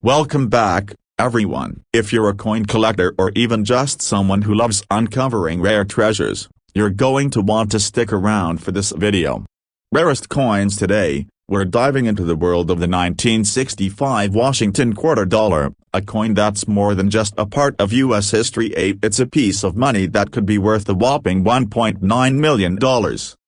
Welcome back, everyone. If you're a coin collector or even just someone who loves uncovering rare treasures, you're going to want to stick around for this video. Rarest coins today, we're diving into the world of the 1965 Washington quarter dollar, a coin that's more than just a part of U.S. history. It's a piece of money that could be worth a whopping $1.9 million.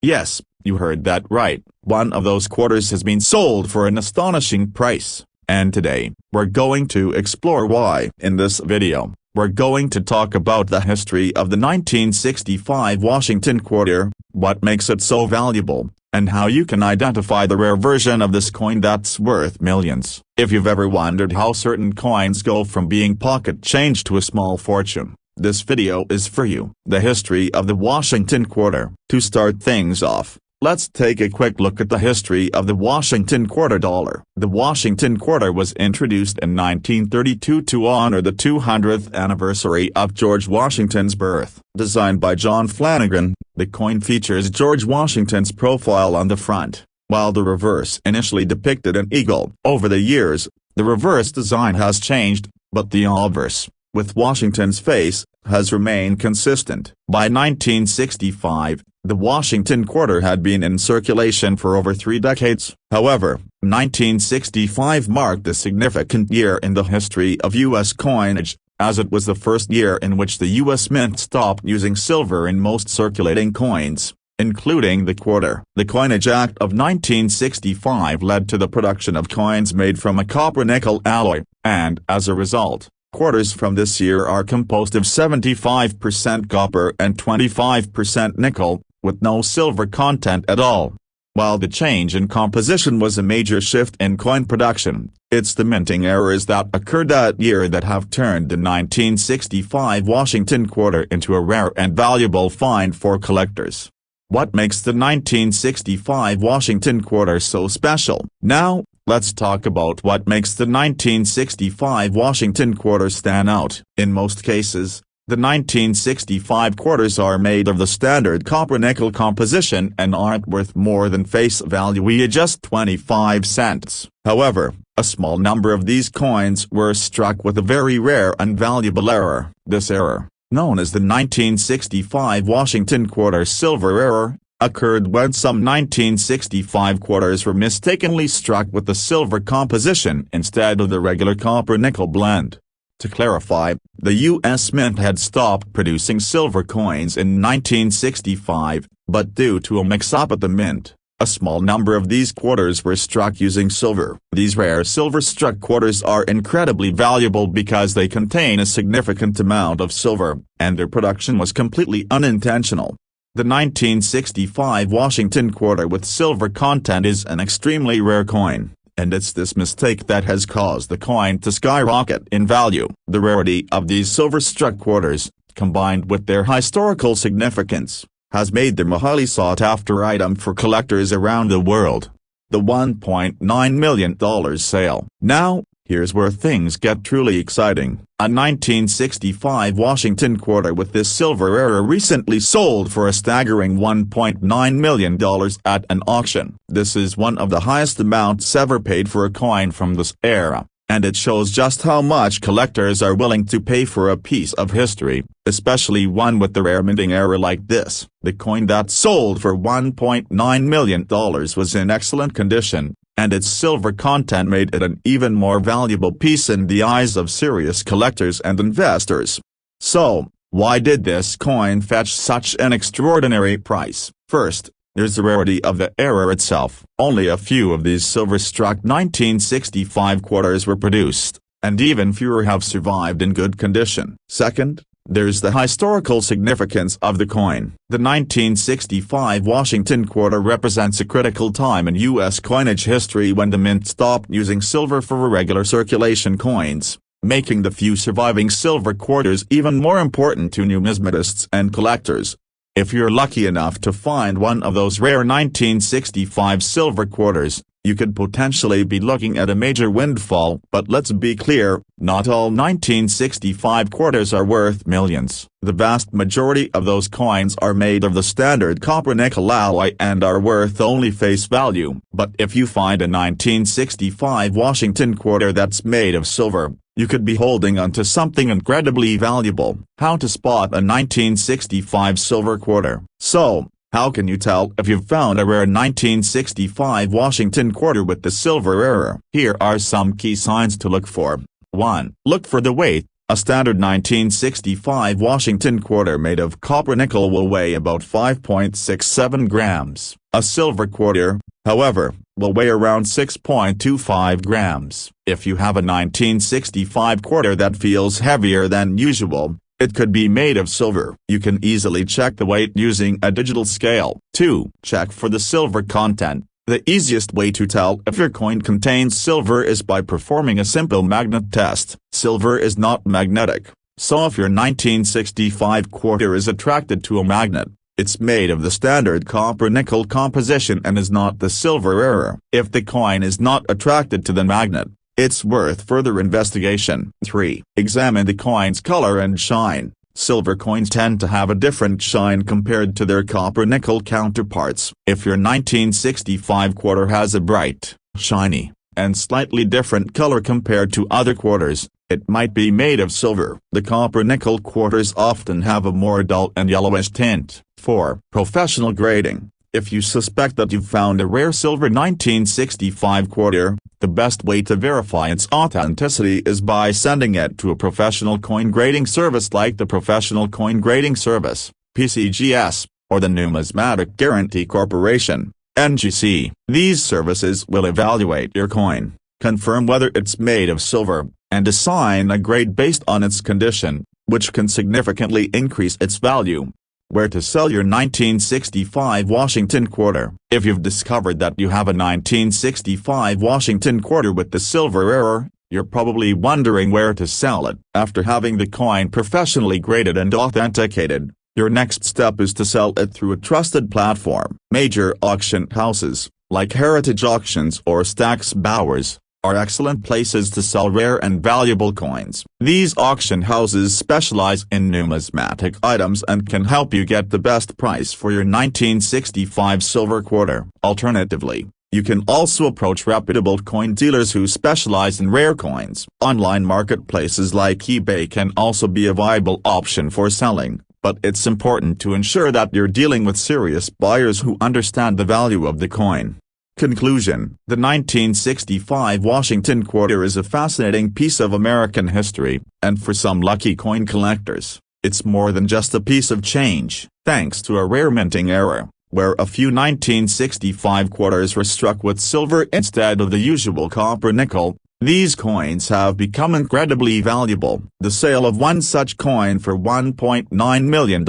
Yes, you heard that right, one of those quarters has been sold for an astonishing price. And today, we're going to explore why. In this video, we're going to talk about the history of the 1965 Washington quarter, what makes it so valuable, and how you can identify the rare version of this coin that's worth millions. If you've ever wondered how certain coins go from being pocket change to a small fortune, this video is for you. The history of the Washington quarter. To start things off, let's take a quick look at the history of the Washington quarter dollar. The Washington quarter was introduced in 1932 to honor the 200th anniversary of George Washington's birth. Designed by John Flanagan, the coin features George Washington's profile on the front, while the reverse initially depicted an eagle. Over the years, the reverse design has changed, but the obverse, with Washington's face, has remained consistent. By 1965, the Washington quarter had been in circulation for over 3 decades. However, 1965 marked a significant year in the history of U.S. coinage, as it was the first year in which the U.S. Mint stopped using silver in most circulating coins, including the quarter. The Coinage Act of 1965 led to the production of coins made from a copper-nickel alloy, and as a result, quarters from this year are composed of 75% copper and 25% nickel, with no silver content at all. While the change in composition was a major shift in coin production, it's the minting errors that occurred that year that have turned the 1965 Washington quarter into a rare and valuable find for collectors. What makes the 1965 Washington quarter so special? Now, let's talk about what makes the 1965 Washington quarter stand out. In most cases, the 1965 quarters are made of the standard copper-nickel composition and aren't worth more than face value, just 25 cents. However, a small number of these coins were struck with a very rare and valuable error. This error, known as the 1965 Washington quarter silver error, occurred when some 1965 quarters were mistakenly struck with the silver composition instead of the regular copper-nickel blend. To clarify, the U.S. Mint had stopped producing silver coins in 1965, but due to a mix-up at the Mint, a small number of these quarters were struck using silver. These rare silver-struck quarters are incredibly valuable because they contain a significant amount of silver, and their production was completely unintentional. The 1965 Washington quarter with silver content is an extremely rare coin, and it's this mistake that has caused the coin to skyrocket in value. The rarity of these silver-struck quarters, combined with their historical significance, has made them a highly sought-after item for collectors around the world. The $1.9 million sale. Now, here's where things get truly exciting. A 1965 Washington quarter with this silver error recently sold for a staggering $1.9 million at an auction. This is one of the highest amounts ever paid for a coin from this era, and it shows just how much collectors are willing to pay for a piece of history, especially one with the rare minting error like this. The coin that sold for $1.9 million was in excellent condition, and its silver content made it an even more valuable piece in the eyes of serious collectors and investors. So, why did this coin fetch such an extraordinary price? First, there's the rarity of the error itself. Only a few of these silver-struck 1965 quarters were produced, and even fewer have survived in good condition. Second, there's the historical significance of the coin. The 1965 Washington quarter represents a critical time in U.S. coinage history when the Mint stopped using silver for irregular circulation coins, making the few surviving silver quarters even more important to numismatists and collectors. If you're lucky enough to find one of those rare 1965 silver quarters, you could potentially be looking at a major windfall. But let's be clear, not all 1965 quarters are worth millions. The vast majority of those coins are made of the standard copper-nickel alloy and are worth only face value. But if you find a 1965 Washington quarter that's made of silver, you could be holding onto something incredibly valuable. How to spot a 1965 silver quarter? So, how can you tell if you've found a rare 1965 Washington quarter with the silver error? Here are some key signs to look for. 1. Look for the weight. A standard 1965 Washington quarter made of copper-nickel will weigh about 5.67 grams. A silver quarter, however, will weigh around 6.25 grams. If you have a 1965 quarter that feels heavier than usual, it could be made of silver. You can easily check the weight using a digital scale. 2. Check for the silver content. The easiest way to tell if your coin contains silver is by performing a simple magnet test. Silver is not magnetic, so if your 1965 quarter is attracted to a magnet, it's made of the standard copper-nickel composition and is not the silver error. If the coin is not attracted to the magnet, it's worth further investigation. 3. Examine the coin's color and shine. Silver coins tend to have a different shine compared to their copper-nickel counterparts. If your 1965 quarter has a bright, shiny, and slightly different color compared to other quarters, it might be made of silver. The copper-nickel quarters often have a more dull and yellowish tint. 4. Professional grading. If you suspect that you've found a rare silver 1965 quarter, the best way to verify its authenticity is by sending it to a professional coin grading service like the Professional Coin Grading Service, PCGS, or the Numismatic Guarantee Corporation, NGC. These services will evaluate your coin, confirm whether it's made of silver, and assign a grade based on its condition, which can significantly increase its value. Where to sell your 1965 Washington quarter? If you've discovered that you have a 1965 Washington quarter with the silver error, you're probably wondering where to sell it. After having the coin professionally graded and authenticated, your next step is to sell it through a trusted platform. Major auction houses, like Heritage Auctions or Stack's Bowers, are excellent places to sell rare and valuable coins. These auction houses specialize in numismatic items and can help you get the best price for your 1965 silver quarter. Alternatively, you can also approach reputable coin dealers who specialize in rare coins. Online marketplaces like eBay can also be a viable option for selling, but it's important to ensure that you're dealing with serious buyers who understand the value of the coin. Conclusion: the 1965 Washington quarter is a fascinating piece of American history, and for some lucky coin collectors, it's more than just a piece of change. Thanks to a rare minting error, where a few 1965 quarters were struck with silver instead of the usual copper-nickel, these coins have become incredibly valuable. The sale of one such coin for $1.9 million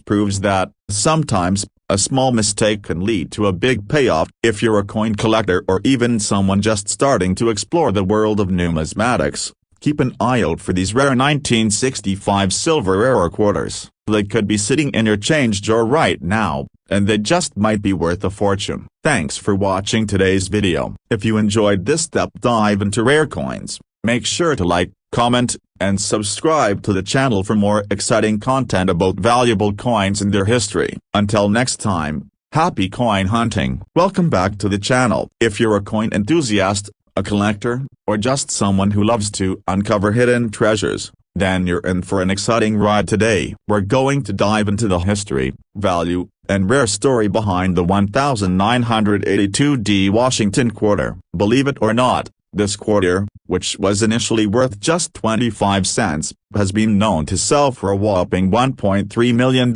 proves that, sometimes, a small mistake can lead to a big payoff. If you're a coin collector or even someone just starting to explore the world of numismatics, keep an eye out for these rare 1965 silver error quarters. They could be sitting in your change drawer right now, and they just might be worth a fortune. Thanks for watching today's video. If you enjoyed this deep dive into rare coins, make sure to like, comment, and subscribe to the channel for more exciting content about valuable coins and their history. Until next time, happy coin hunting. Welcome back to the channel. If you're a coin enthusiast, a collector, or just someone who loves to uncover hidden treasures, then you're in for an exciting ride today. We're going to dive into the history, value, and rare story behind the 1982D Washington quarter. Believe it or not, this quarter, which was initially worth just 25 cents, has been known to sell for a whopping $1.3 million.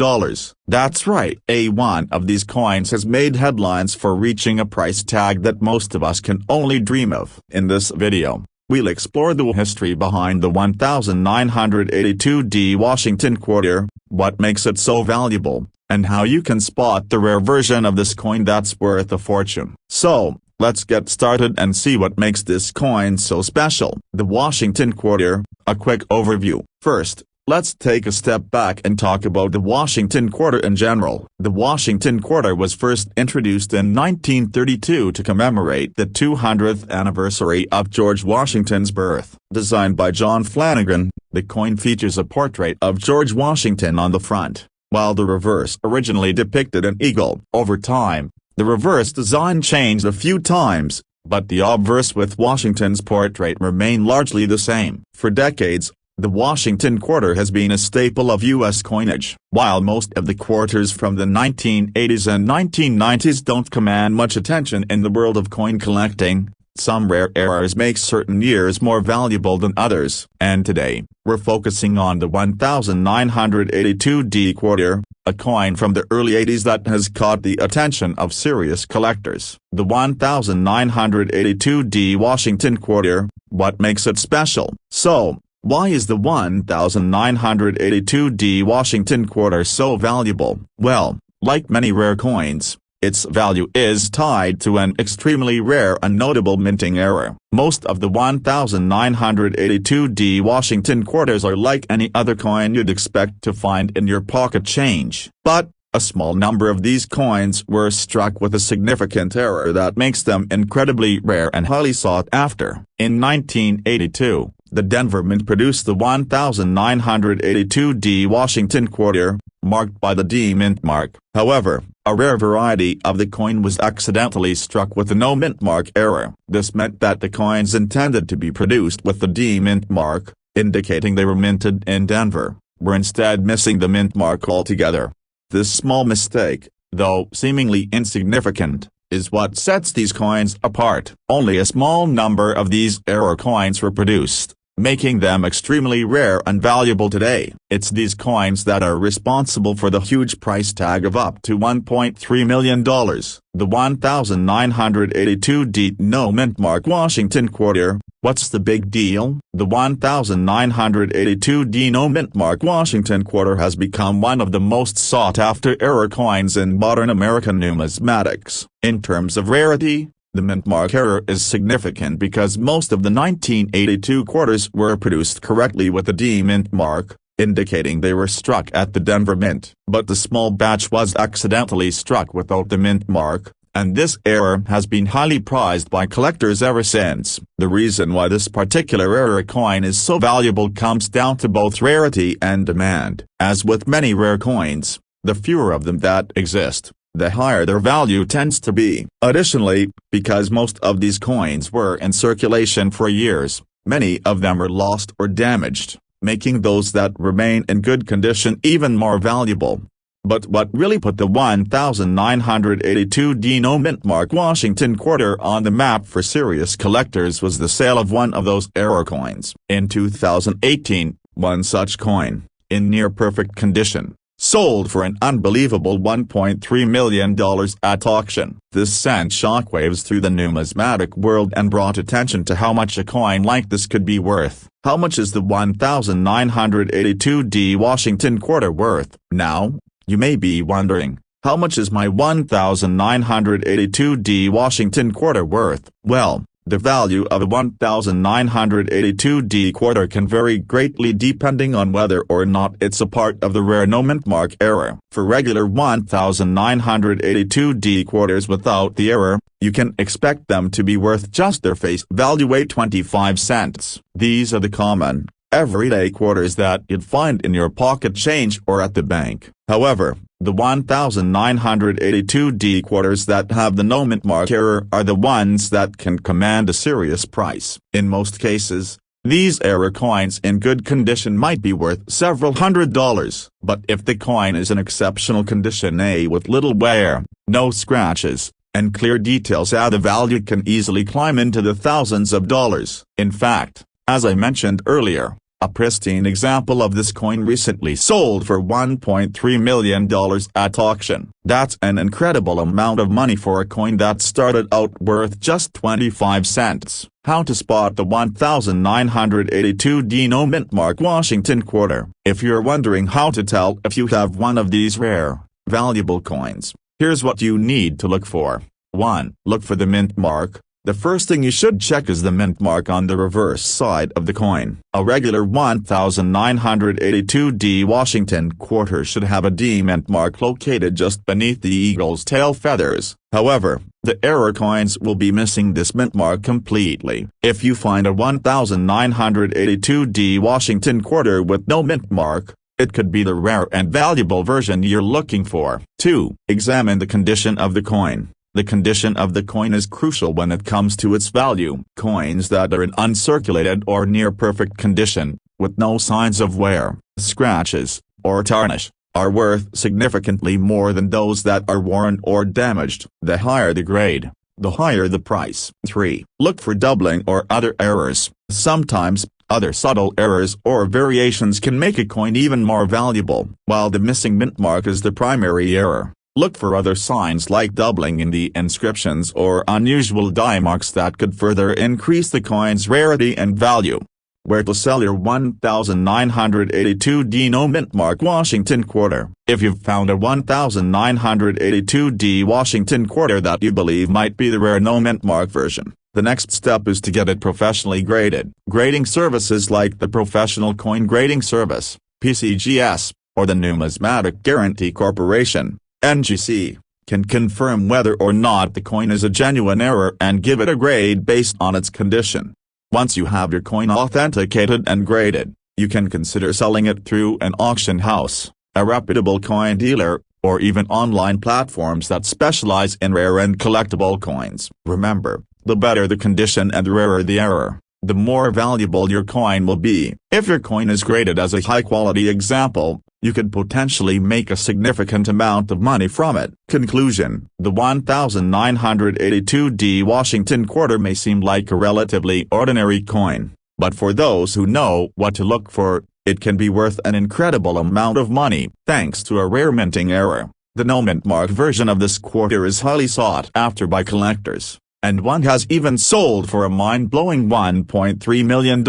That's right, one of these coins has made headlines for reaching a price tag that most of us can only dream of. In this video, we'll explore the history behind the 1982D Washington quarter, what makes it so valuable, and how you can spot the rare version of this coin that's worth a fortune. So, let's get started and see what makes this coin so special. The Washington quarter, a quick overview. First, Let's take a step back and talk about the Washington quarter in general. The Washington quarter was first introduced in 1932 to commemorate the 200th anniversary of George Washington's birth. Designed by John Flanagan, the coin features a portrait of George Washington on the front, while the reverse originally depicted an eagle. Over time, the reverse design changed a few times, but the obverse with Washington's portrait remained largely the same. For decades, the Washington quarter has been a staple of U.S. coinage. While most of the quarters from the 1980s and 1990s don't command much attention in the world of coin collecting, some rare errors make certain years more valuable than others. And today, we're focusing on the 1982D quarter, a coin from the early 80s that has caught the attention of serious collectors. The 1982D Washington quarter, what makes it special? So, why is the 1982D Washington quarter so valuable? Well, like many rare coins, its value is tied to an extremely rare and notable minting error. Most of the 1982D Washington quarters are like any other coin you'd expect to find in your pocket change. But, a small number of these coins were struck with a significant error that makes them incredibly rare and highly sought after. In 1982, the Denver Mint produced the 1982D Washington quarter, marked by the D mint mark. However, a rare variety of the coin was accidentally struck with a no mint mark error. This meant that the coins intended to be produced with the D mint mark, indicating they were minted in Denver, were instead missing the mint mark altogether. This small mistake, though seemingly insignificant, is what sets these coins apart. Only a small number of these error coins were produced, making them extremely rare and valuable today. It's these coins that are responsible for the huge price tag of up to $1.3 million. The 1982D no mint mark Washington quarter, what's the big deal? The 1982D no mint mark Washington quarter has become one of the most sought-after error coins in modern American numismatics. In terms of rarity, the mint mark error is significant because most of the 1982 quarters were produced correctly with the D mint mark, indicating they were struck at the Denver Mint. But the small batch was accidentally struck without the mint mark, and this error has been highly prized by collectors ever since. The reason why this particular error coin is so valuable comes down to both rarity and demand. As with many rare coins, the fewer of them that exist, the higher their value tends to be. Additionally, because most of these coins were in circulation for years, many of them are lost or damaged, making those that remain in good condition even more valuable. But what really put the 1982D no mint mark Washington quarter on the map for serious collectors was the sale of one of those error coins. In 2018, one such coin, in near-perfect condition, sold for an unbelievable $1.3 million at auction. This sent shockwaves through the numismatic world and brought attention to how much a coin like this could be worth. How much is the 1982D Washington quarter worth? Now, you may be wondering, how much is my 1982D Washington quarter worth? Well, the value of a 1982D quarter can vary greatly depending on whether or not it's a part of the rare no mint mark error. For regular 1982D quarters without the error, you can expect them to be worth just their face value at 25 cents. These are the common, everyday quarters that you'd find in your pocket change or at the bank. However, the 1982D quarters that have the no mint mark error are the ones that can command a serious price. In most cases, these error coins in good condition might be worth several $100s, but if the coin is in exceptional condition with little wear, no scratches, and clear details, the value can easily climb into the thousands of dollars. In fact, as I mentioned earlier, a pristine example of this coin recently sold for $1.3 million at auction. That's an incredible amount of money for a coin that started out worth just 25 cents. How to spot the 1982D no mint mark Washington quarter? If you're wondering how to tell if you have one of these rare, valuable coins, here's what you need to look for. 1. Look for the mint mark. The first thing you should check is the mint mark on the reverse side of the coin. A regular 1982D Washington quarter should have a D mint mark located just beneath the eagle's tail feathers. However, the error coins will be missing this mint mark completely. If you find a 1982D Washington quarter with no mint mark, it could be the rare and valuable version you're looking for. 2. Examine the condition of the coin. The condition of the coin is crucial when it comes to its value. Coins that are in uncirculated or near perfect condition, with no signs of wear, scratches, or tarnish, are worth significantly more than those that are worn or damaged. The higher the grade, the higher the price. 3. Look for doubling or other errors. Sometimes, other subtle errors or variations can make a coin even more valuable. While the missing mint mark is the primary error, look for other signs like doubling in the inscriptions or unusual die marks that could further increase the coin's rarity and value. Where to sell your 1982D no mint mark Washington quarter. If you've found a 1982D Washington quarter that you believe might be the rare no mint mark version, the next step is to get it professionally graded. Grading services like the Professional Coin Grading Service, PCGS, or the Numismatic Guarantee Corporation, NGC, can confirm whether or not the coin is a genuine error and give it a grade based on its condition. Once you have your coin authenticated and graded, you can consider selling it through an auction house, a reputable coin dealer, or even online platforms that specialize in rare and collectible coins. Remember, the better the condition and the rarer the error, the more valuable your coin will be. If your coin is graded as a high-quality example, you could potentially make a significant amount of money from it. Conclusion: the 1982D Washington quarter may seem like a relatively ordinary coin, but for those who know what to look for, it can be worth an incredible amount of money. Thanks to a rare minting error, the no mint mark version of this quarter is highly sought after by collectors, and one has even sold for a mind-blowing $1.3 million.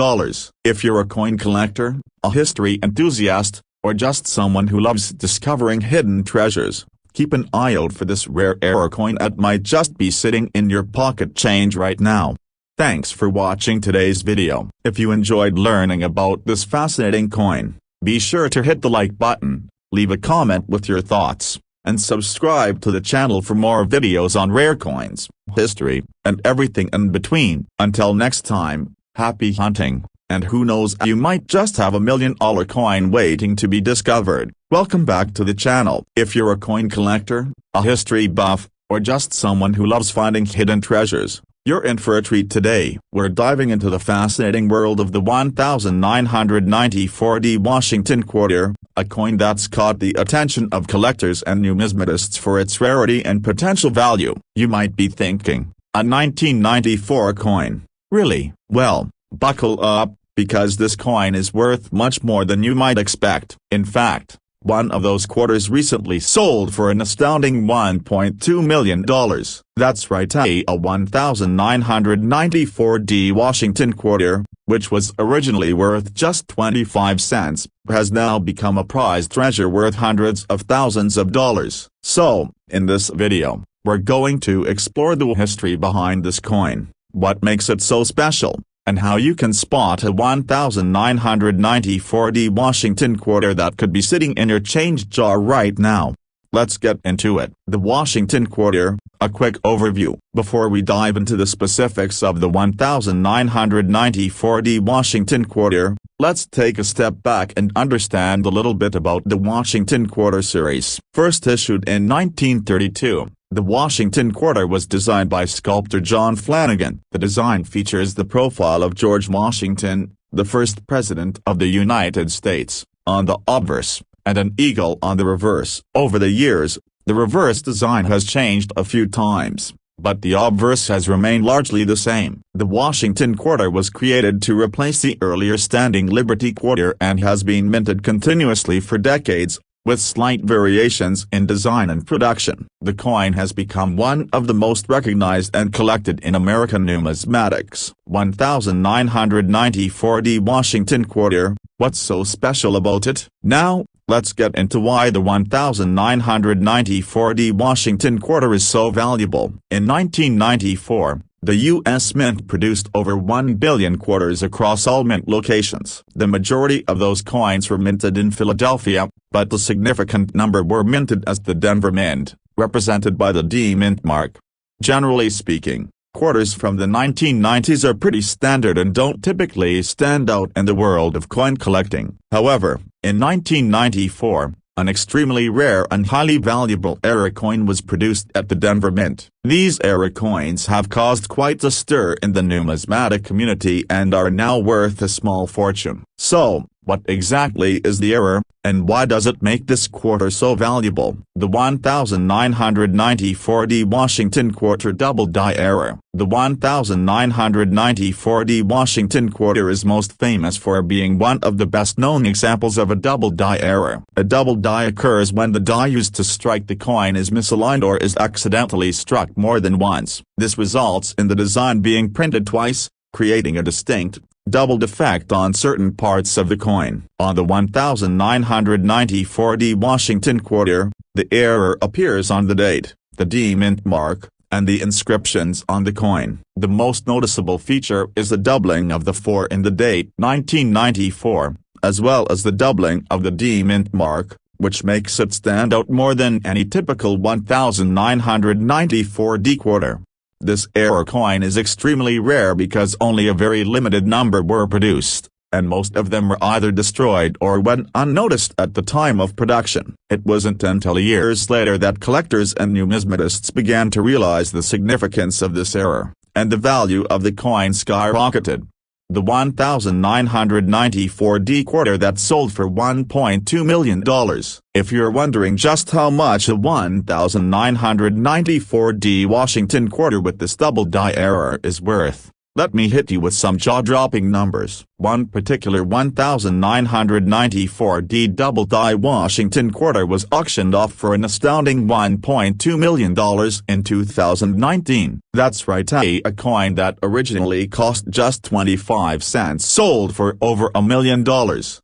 If you're a coin collector, a history enthusiast, or just someone who loves discovering hidden treasures, keep an eye out for this rare error coin that might just be sitting in your pocket change right now. Thanks for watching today's video. If you enjoyed learning about this fascinating coin, be sure to hit the like button, leave a comment with your thoughts, and subscribe to the channel for more videos on rare coins, history, and everything in between. Until next time, happy hunting. And who knows, you might just have $1 million coin waiting to be discovered. Welcome back to the channel. If you're a coin collector, a history buff, or just someone who loves finding hidden treasures, you're in for a treat today. We're diving into the fascinating world of the 1994D Washington quarter, a coin that's caught the attention of collectors and numismatists for its rarity and potential value. You might be thinking, a 1994 coin? Really? Well, buckle up, because this coin is worth much more than you might expect. In fact, one of those quarters recently sold for an astounding $1.2 million. That's right, a 1994D Washington quarter, which was originally worth just 25 cents, has now become a prized treasure worth hundreds of thousands of dollars. So, in this video, we're going to explore the history behind this coin, what makes it so special, and how you can spot a 1994D Washington quarter that could be sitting in your change jar right now. Let's get into it. The Washington quarter, a quick overview. Before we dive into the specifics of the 1994D Washington quarter, let's take a step back and understand a little bit about the Washington quarter series. First issued in 1932. The Washington quarter was designed by sculptor John Flanagan. The design features the profile of George Washington, the first president of the United States, on the obverse, and an eagle on the reverse. Over the years, the reverse design has changed a few times, but the obverse has remained largely the same. The Washington quarter was created to replace the earlier standing Liberty quarter and has been minted continuously for decades, with slight variations in design and production. The coin has become one of the most recognized and collected in American numismatics. 1994D Washington quarter, what's so special about it? Now, let's get into why the 1994D Washington quarter is so valuable. In 1994, The U.S. Mint produced over 1 billion quarters across all mint locations. The majority of those coins were minted in Philadelphia, but a significant number were minted as the Denver Mint, represented by the D mint mark. Generally speaking, quarters from the 1990s are pretty standard and don't typically stand out in the world of coin collecting. However, in 1994, an extremely rare and highly valuable era coin was produced at the Denver Mint. These era coins have caused quite a stir in the numismatic community and are now worth a small fortune. So, what exactly is the era, and why does it make this quarter so valuable? The 1994 Washington Quarter Double Die Era. The 1994 Washington Quarter is most famous for being one of the best-known examples of a double die error. A double die occurs when the die used to strike the coin is misaligned or is accidentally struck more than once. This results in the design being printed twice, creating a distinct, double defect on certain parts of the coin. On the 1994 Washington Quarter, the error appears on the date, the D mint mark, and the inscriptions on the coin. The most noticeable feature is the doubling of the 4 in the date 1994, as well as the doubling of the D mint mark, which makes it stand out more than any typical 1994 D quarter. This era coin is extremely rare because only a very limited number were produced, and most of them were either destroyed or went unnoticed at the time of production. It wasn't until years later that collectors and numismatists began to realize the significance of this error, and the value of the coin skyrocketed. The 1994 D quarter that sold for $1.2 million. If you're wondering just how much a 1994 D Washington quarter with this double die error is worth, let me hit you with some jaw-dropping numbers. One particular 1994 D double die Washington quarter was auctioned off for an astounding $1.2 million in 2019. That's right, a coin that originally cost just 25 cents sold for over $1 million.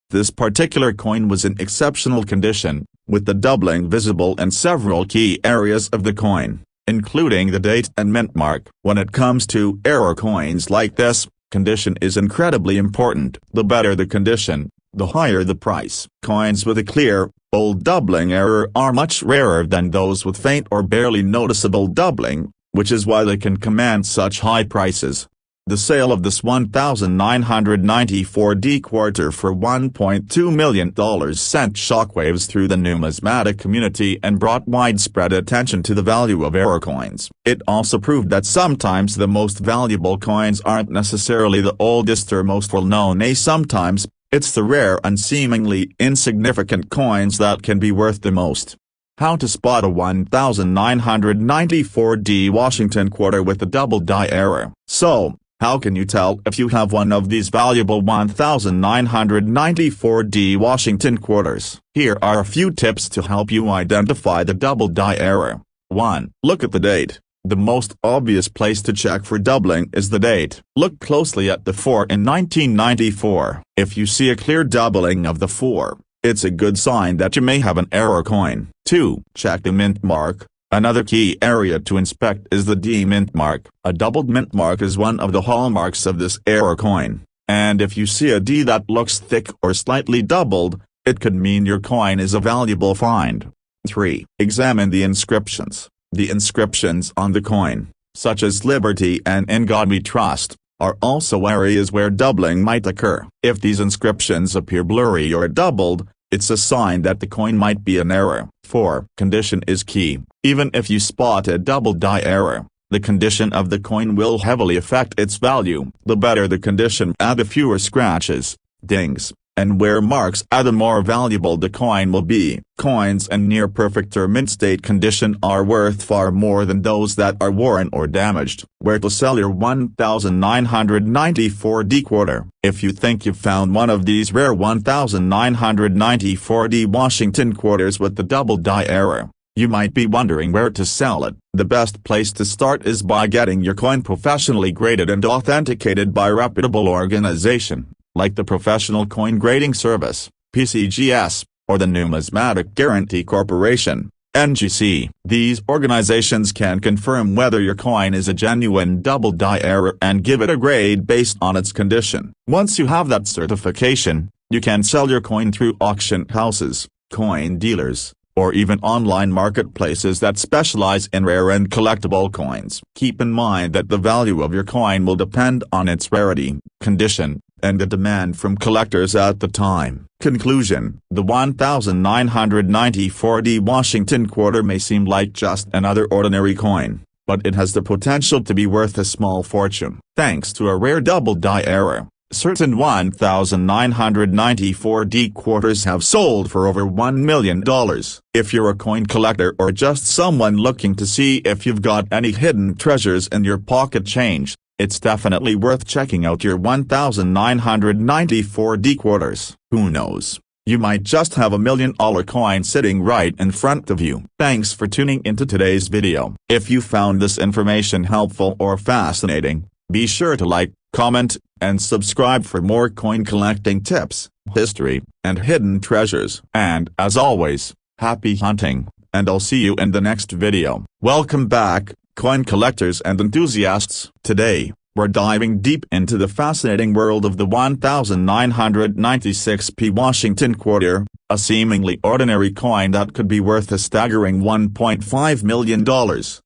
This particular coin was in exceptional condition, with the doubling visible in several key areas of the coin, including the date and mint mark. When it comes to error coins like this, condition is incredibly important. The better the condition, the higher the price. Coins with a clear, bold doubling error are much rarer than those with faint or barely noticeable doubling, which is why they can command such high prices. The sale of this 1994 D quarter for $1.2 million sent shockwaves through the numismatic community and brought widespread attention to the value of error coins. It also proved that sometimes the most valuable coins aren't necessarily the oldest or most well-known. Sometimes, it's the rare and seemingly insignificant coins that can be worth the most. How to spot a 1994 D Washington quarter with a double die error. So, how can you tell if you have one of these valuable 1994 D Washington quarters? Here are a few tips to help you identify the double die error. 1. Look at the date. The most obvious place to check for doubling is the date. Look closely at the 4 in 1994. If you see a clear doubling of the 4, it's a good sign that you may have an error coin. 2. Check the mint mark. Another key area to inspect is the D mint mark. A doubled mint mark is one of the hallmarks of this error coin, and if you see a D that looks thick or slightly doubled, it could mean your coin is a valuable find. 3. Examine the inscriptions. The inscriptions on the coin, such as Liberty and In God We Trust, are also areas where doubling might occur. If these inscriptions appear blurry or doubled, it's a sign that the coin might be an error. 4. Condition is key. Even if you spot a double die error, the condition of the coin will heavily affect its value. The better the condition, the fewer scratches, dings, and wear marks, the more valuable the coin will be. Coins in near perfect or mint state condition are worth far more than those that are worn or damaged. Where to sell your 1994 D quarter? If you think you've found one of these rare 1994 D Washington quarters with the double die error, you might be wondering where to sell it. The best place to start is by getting your coin professionally graded and authenticated by a reputable organization, like the Professional Coin Grading Service, PCGS, or the Numismatic Guarantee Corporation. NGC. These organizations can confirm whether your coin is a genuine double die error and give it a grade based on its condition. Once you have that certification, you can sell your coin through auction houses, coin dealers, or even online marketplaces that specialize in rare and collectible coins. Keep in mind that the value of your coin will depend on its rarity, condition, and the demand from collectors at the time. Conclusion: the 1994D Washington quarter may seem like just another ordinary coin, but it has the potential to be worth a small fortune. Thanks to a rare double die error, certain 1994D quarters have sold for over $1 million. If you're a coin collector or just someone looking to see if you've got any hidden treasures in your pocket change, it's definitely worth checking out your 1994D quarters. Who knows? You might just have $1 million coin sitting right in front of you. Thanks for tuning into today's video. If you found this information helpful or fascinating, be sure to like, comment, and subscribe for more coin collecting tips, history, and hidden treasures. And as always, happy hunting, and I'll see you in the next video. Welcome back, coin collectors and enthusiasts. Today, we're diving deep into the fascinating world of the 1996p Washington quarter, a seemingly ordinary coin that could be worth a staggering $1.5 million.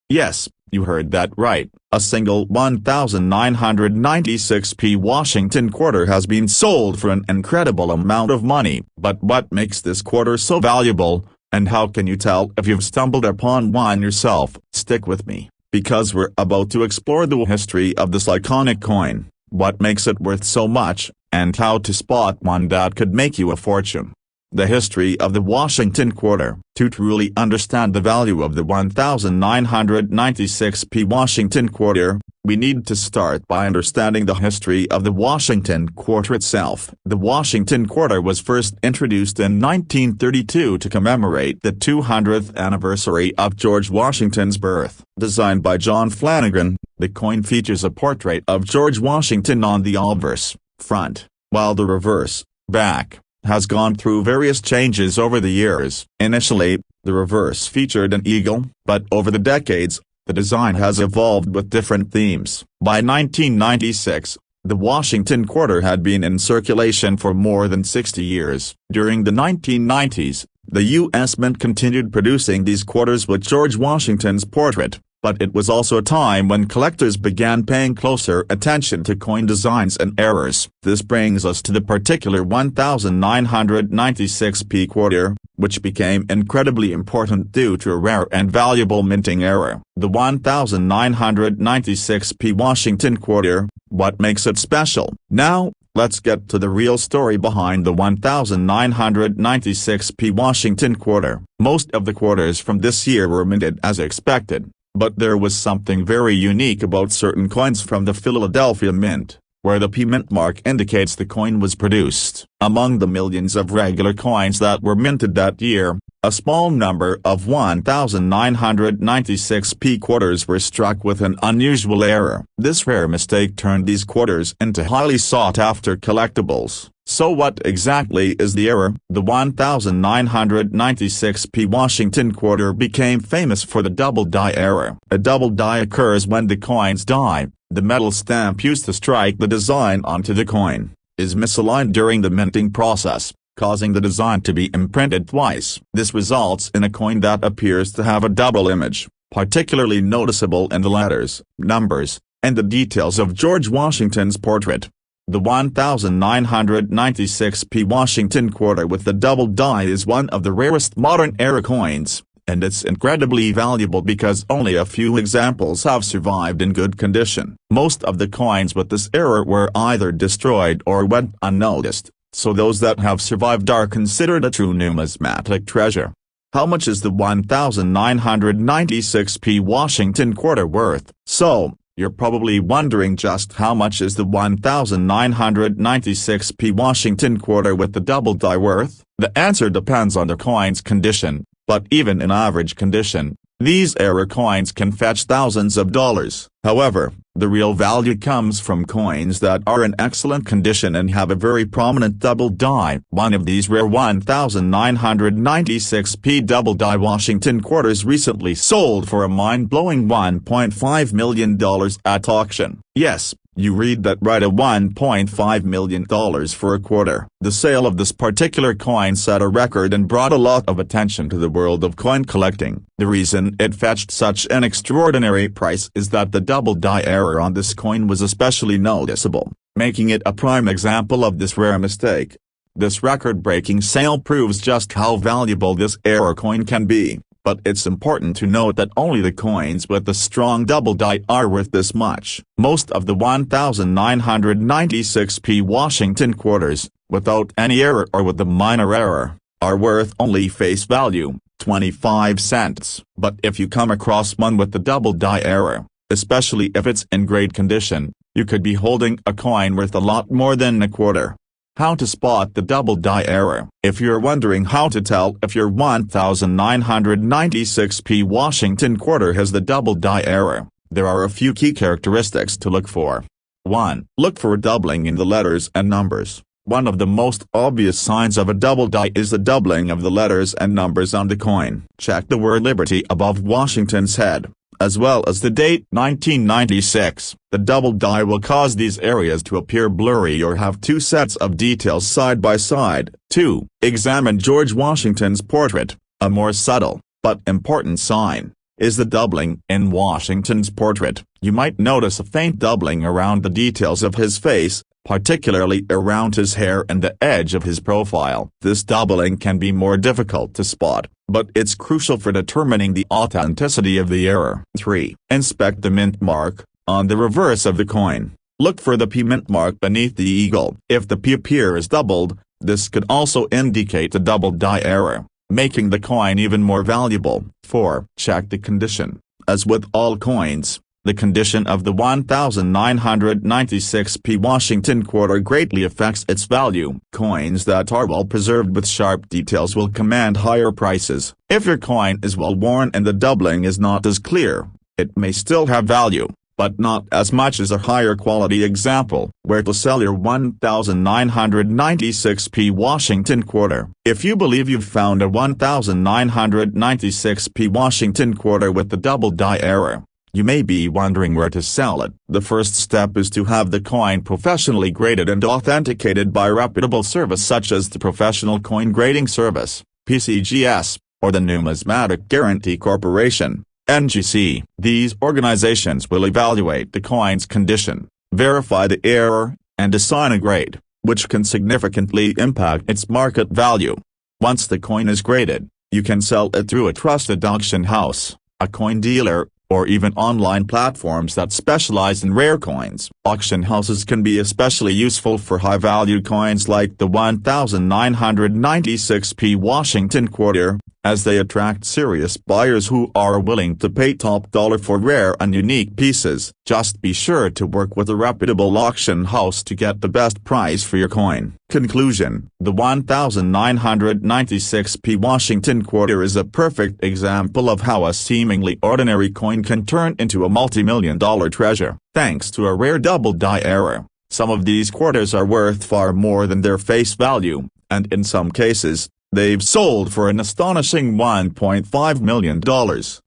Yes, you heard that right. A single 1996p Washington quarter has been sold for an incredible amount of money. But what makes this quarter so valuable, and how can you tell if you've stumbled upon one yourself? Stick with me, because we're about to explore the history of this iconic coin, what makes it worth so much, and how to spot one that could make you a fortune. The history of the Washington quarter. To truly understand the value of the 1996p Washington quarter, we need to start by understanding the history of the Washington quarter itself. The Washington quarter was first introduced in 1932 to commemorate the 200th anniversary of George Washington's birth. Designed by John Flanagan, the coin features a portrait of George Washington on the obverse, front, while the reverse, back, has gone through various changes over the years. Initially, the reverse featured an eagle, but over the decades, the design has evolved with different themes. By 1996, the Washington quarter had been in circulation for more than 60 years. During the 1990s, the U.S. Mint continued producing these quarters with George Washington's portrait, but it was also a time when collectors began paying closer attention to coin designs and errors. This brings us to the particular 1996p quarter, which became incredibly important due to a rare and valuable minting error. The 1996p Washington quarter, what makes it special? Now, let's get to the real story behind the 1996p Washington quarter. Most of the quarters from this year were minted as expected. But there was something very unique about certain coins from the Philadelphia Mint, where the P mint mark indicates the coin was produced. Among the millions of regular coins that were minted that year, a small number of 1996p quarters were struck with an unusual error. This rare mistake turned these quarters into highly sought-after collectibles. So what exactly is the error? The 1996p Washington quarter became famous for the double die error. A double die occurs when the coin's die, the metal stamp used to strike the design onto the coin, is misaligned during the minting process, causing the design to be imprinted twice. This results in a coin that appears to have a double image, particularly noticeable in the letters, numbers, and the details of George Washington's portrait. The 1996p Washington quarter with the double die is one of the rarest modern-era coins, and it's incredibly valuable because only a few examples have survived in good condition. Most of the coins with this error were either destroyed or went unnoticed, so those that have survived are considered a true numismatic treasure. How much is the 1996p Washington quarter worth? So, you're probably wondering just how much is the 1996p Washington quarter with the double die worth? The answer depends on the coin's condition, but even in average condition, These error coins can fetch thousands of dollars. However, the real value comes from coins that are in excellent condition and have a very prominent double die. One of these rare 1996p double die Washington quarters recently sold for a mind-blowing $1.5 million at auction. Yes, you read that right, at $1.5 million for a quarter. The sale of this particular coin set a record and brought a lot of attention to the world of coin collecting. The reason it fetched such an extraordinary price is that the double die error on this coin was especially noticeable, making it a prime example of this rare mistake. This record-breaking sale proves just how valuable this error coin can be. But it's important to note that only the coins with the strong double die are worth this much. Most of the 1996p Washington quarters, without any error or with a minor error, are worth only face value, 25 cents. But if you come across one with the double die error, especially if it's in great condition, you could be holding a coin worth a lot more than a quarter. How to spot the double die error? If you're wondering how to tell if your 1996p Washington quarter has the double die error, there are a few key characteristics to look for. 1. Look for doubling in the letters and numbers. One of the most obvious signs of a double die is the doubling of the letters and numbers on the coin. Check the word Liberty above Washington's head, as well as the date 1996. The double die will cause these areas to appear blurry or have two sets of details side by side. 2. Examine George Washington's portrait. A more subtle, but important sign, is the doubling in Washington's portrait. You might notice a faint doubling around the details of his face, particularly around his hair and the edge of his profile. This doubling can be more difficult to spot, but it's crucial for determining the authenticity of the error. 3. Inspect the mint mark on the reverse of the coin. Look for the P mint mark beneath the eagle. If the P appears doubled, this could also indicate a double die error, making the coin even more valuable. 4. Check the condition. As with all coins, the condition of the 1996p Washington quarter greatly affects its value. Coins that are well preserved with sharp details will command higher prices. If your coin is well worn and the doubling is not as clear, it may still have value, but not as much as a higher quality example. Where to sell your 1996p Washington quarter? If you believe you've found a 1996p Washington quarter with the double die error, you may be wondering where to sell it. The first step is to have the coin professionally graded and authenticated by reputable service such as the Professional Coin Grading Service, PCGS, or the Numismatic Guarantee Corporation, NGC. These organizations will evaluate the coin's condition, verify the error, and assign a grade, which can significantly impact its market value. Once the coin is graded, you can sell it through a trusted auction house, a coin dealer, or even online platforms that specialize in rare coins. Auction houses can be especially useful for high-value coins like the 1996p Washington quarter, as they attract serious buyers who are willing to pay top dollar for rare and unique pieces. Just be sure to work with a reputable auction house to get the best price for your coin. Conclusion: the 1996p Washington quarter is a perfect example of how a seemingly ordinary coin can turn into a multi-million-dollar treasure, thanks to a rare double die error. Some of these quarters are worth far more than their face value, and in some cases, they've sold for an astonishing $1.5 million.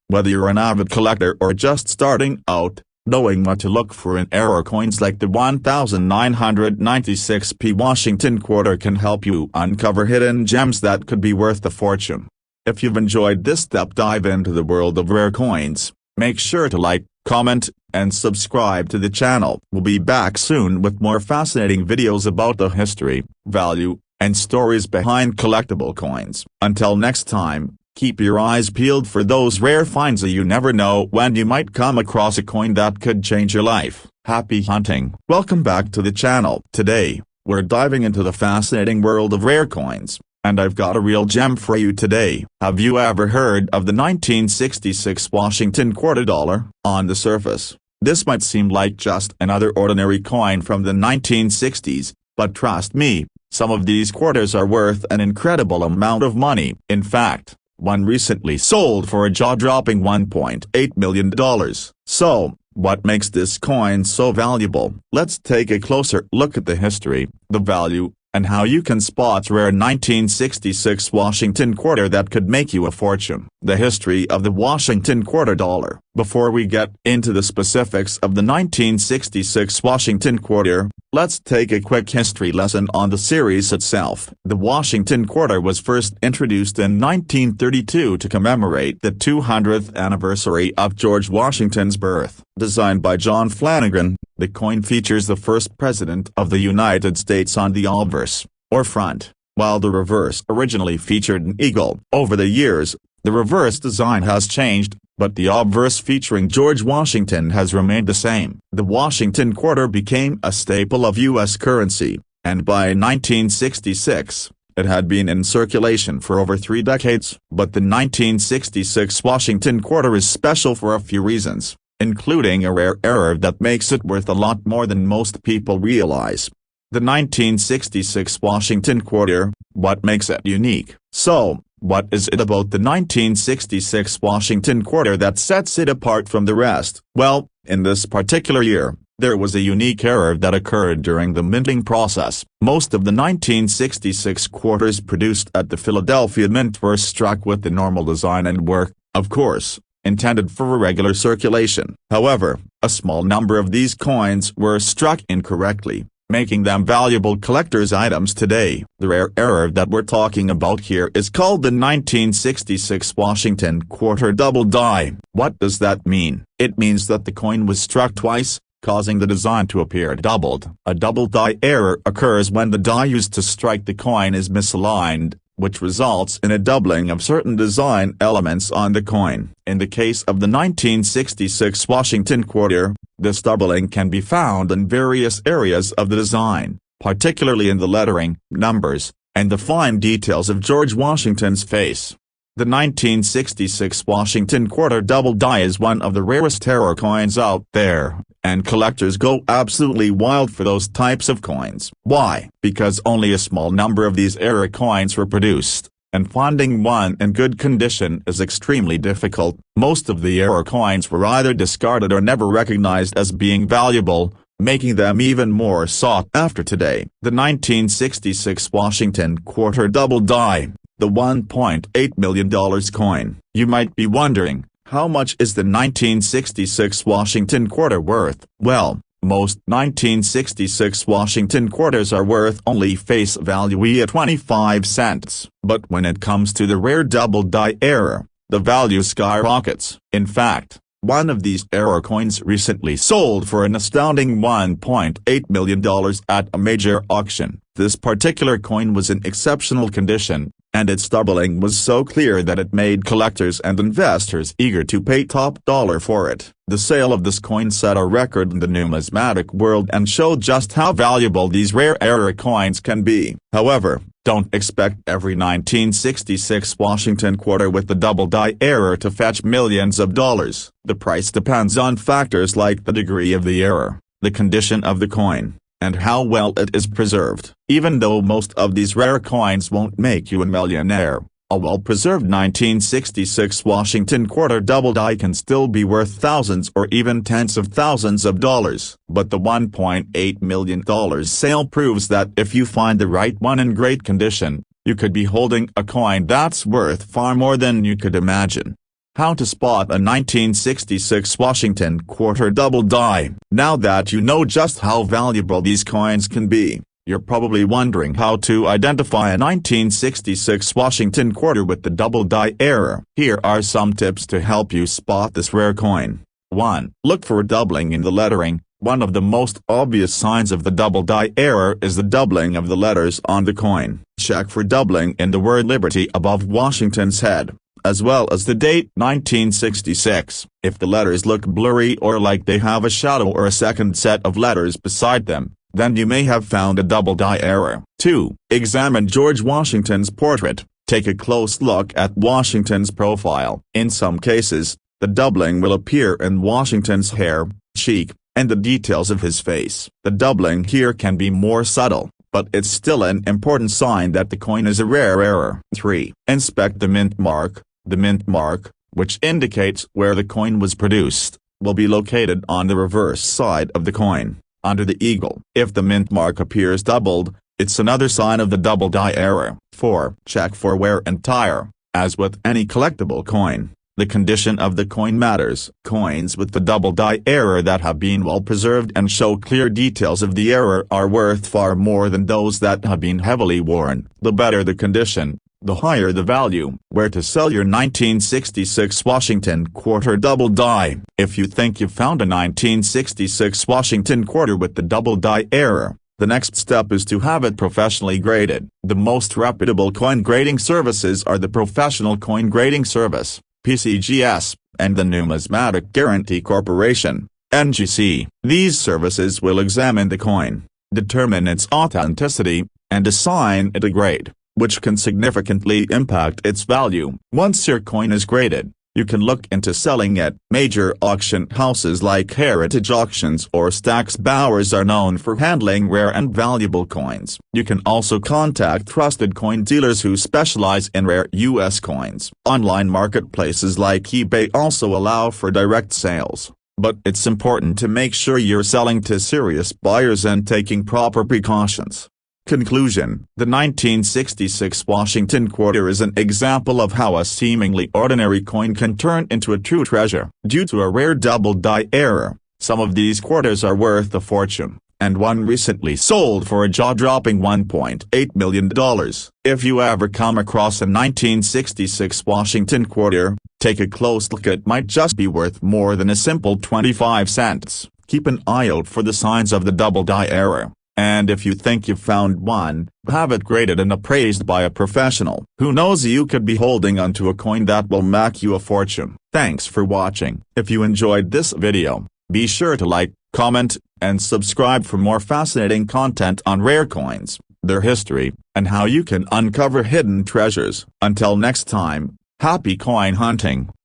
Whether you're an avid collector or just starting out, knowing what to look for in error coins like the 1996p Washington quarter can help you uncover hidden gems that could be worth a fortune. If you've enjoyed this deep dive into the world of rare coins, make sure to like, comment, and subscribe to the channel. We'll be back soon with more fascinating videos about the history, value, and stories behind collectible coins. Until next time, keep your eyes peeled for those rare finds that you never know when you might come across a coin that could change your life. Happy hunting! Welcome back to the channel. Today, we're diving into the fascinating world of rare coins, and I've got a real gem for you today. Have you ever heard of the 1966 Washington quarter dollar? On the surface, this might seem like just another ordinary coin from the 1960s, but trust me, some of these quarters are worth an incredible amount of money. In fact, One recently sold for a jaw-dropping $1.8 million. So, what makes this coin so valuable? Let's take a closer look at the history, the value, and how you can spot rare 1966 Washington quarter that could make you a fortune. The history of the Washington quarter dollar. Before we get into the specifics of the 1966 Washington quarter, let's take a quick history lesson on the series itself. The Washington quarter was first introduced in 1932 to commemorate the 200th anniversary of George Washington's birth. Designed by John Flanagan, the coin features the first president of the United States on the obverse, or front, while the reverse originally featured an eagle. Over the years, the reverse design has changed, but the obverse featuring George Washington has remained the same. The Washington quarter became a staple of U.S. currency, and by 1966, it had been in circulation for over 3 decades. But the 1966 Washington quarter is special for a few reasons, including a rare error that makes it worth a lot more than most people realize. The 1966 Washington quarter, what makes it unique? So, what is it about the 1966 Washington quarter that sets it apart from the rest? Well, in this particular year, there was a unique error that occurred during the minting process. Most of the 1966 quarters produced at the Philadelphia Mint were struck with the normal design and were, of course, intended for regular circulation. However, a small number of these coins were struck incorrectly, making them valuable collector's items today. The rare error that we're talking about here is called the 1966 Washington quarter double die. What does that mean? It means that the coin was struck twice, causing the design to appear doubled. A double die error occurs when the die used to strike the coin is misaligned, which results in a doubling of certain design elements on the coin. In the case of the 1966 Washington quarter, this doubling can be found in various areas of the design, particularly in the lettering, numbers, and the fine details of George Washington's face. The 1966 Washington quarter double die is one of the rarest error coins out there, and collectors go absolutely wild for those types of coins. Why? Because only a small number of these error coins were produced, and finding one in good condition is extremely difficult. Most of the error coins were either discarded or never recognized as being valuable, making them even more sought after today. The 1966 Washington quarter double die, the $1.8 million coin. You might be wondering, how much is the 1966 Washington quarter worth? Well, most 1966 Washington quarters are worth only face value at 25 cents. But when it comes to the rare double die error, the value skyrockets. In fact, one of these error coins recently sold for an astounding $1.8 million at a major auction. This particular coin was in exceptional condition, and its doubling was so clear that it made collectors and investors eager to pay top dollar for it. The sale of this coin set a record in the numismatic world and showed just how valuable these rare error coins can be. However, don't expect every 1966 Washington quarter with the double die error to fetch millions of dollars. The price depends on factors like the degree of the error, the condition of the coin, and how well it is preserved. Even though most of these rare coins won't make you a millionaire, a well-preserved 1966 Washington quarter double die can still be worth thousands or even tens of thousands of dollars. But the $1.8 million sale proves that if you find the right one in great condition, you could be holding a coin that's worth far more than you could imagine. How to spot a 1966 Washington quarter double die. Now that you know just how valuable these coins can be, you're probably wondering how to identify a 1966 Washington quarter with the double die error. Here are some tips to help you spot this rare coin. 1. Look for a doubling in the lettering. One of the most obvious signs of the double die error is the doubling of the letters on the coin. Check for doubling in the word Liberty above Washington's head, as well as the date 1966. If the letters look blurry or like they have a shadow or a second set of letters beside them, then you may have found a double die error. 2. Examine George Washington's portrait. Take a close look at Washington's profile. In some cases, the doubling will appear in Washington's hair, cheek, and the details of his face. The doubling here can be more subtle, but it's still an important sign that the coin is a rare error. 3. Inspect the mint mark. The mint mark, which indicates where the coin was produced, will be located on the reverse side of the coin, under the eagle. If the mint mark appears doubled, it's another sign of the double die error. 4. Check for wear and tear. As with any collectible coin, the condition of the coin matters. Coins with the double die error that have been well preserved and show clear details of the error are worth far more than those that have been heavily worn. The better the condition, the higher the value. Where to sell your 1966 Washington quarter double die. If you think you've found a 1966 Washington quarter with the double die error, the next step is to have it professionally graded. The most reputable coin grading services are the Professional Coin Grading Service, PCGS, and the Numismatic Guarantee Corporation, NGC. These services will examine the coin, determine its authenticity, and assign it a grade, which can significantly impact its value. Once your coin is graded, you can look into selling it. Major auction houses like Heritage Auctions or Stack's Bowers are known for handling rare and valuable coins. You can also contact trusted coin dealers who specialize in rare U.S. coins. Online marketplaces like eBay also allow for direct sales, but it's important to make sure you're selling to serious buyers and taking proper precautions. Conclusion: the 1966 Washington quarter is an example of how a seemingly ordinary coin can turn into a true treasure. Due to a rare double die error, some of these quarters are worth a fortune, and one recently sold for a jaw-dropping $1.8 million. If you ever come across a 1966 Washington quarter, take a close look. It might just be worth more than a simple 25 cents. Keep an eye out for the signs of the double die error. And if you think you've found one, have it graded and appraised by a professional. Who knows, you could be holding onto a coin that will make you a fortune. Thanks for watching. If you enjoyed this video, be sure to like, comment, and subscribe for more fascinating content on rare coins, their history, and how you can uncover hidden treasures. Until next time, happy coin hunting.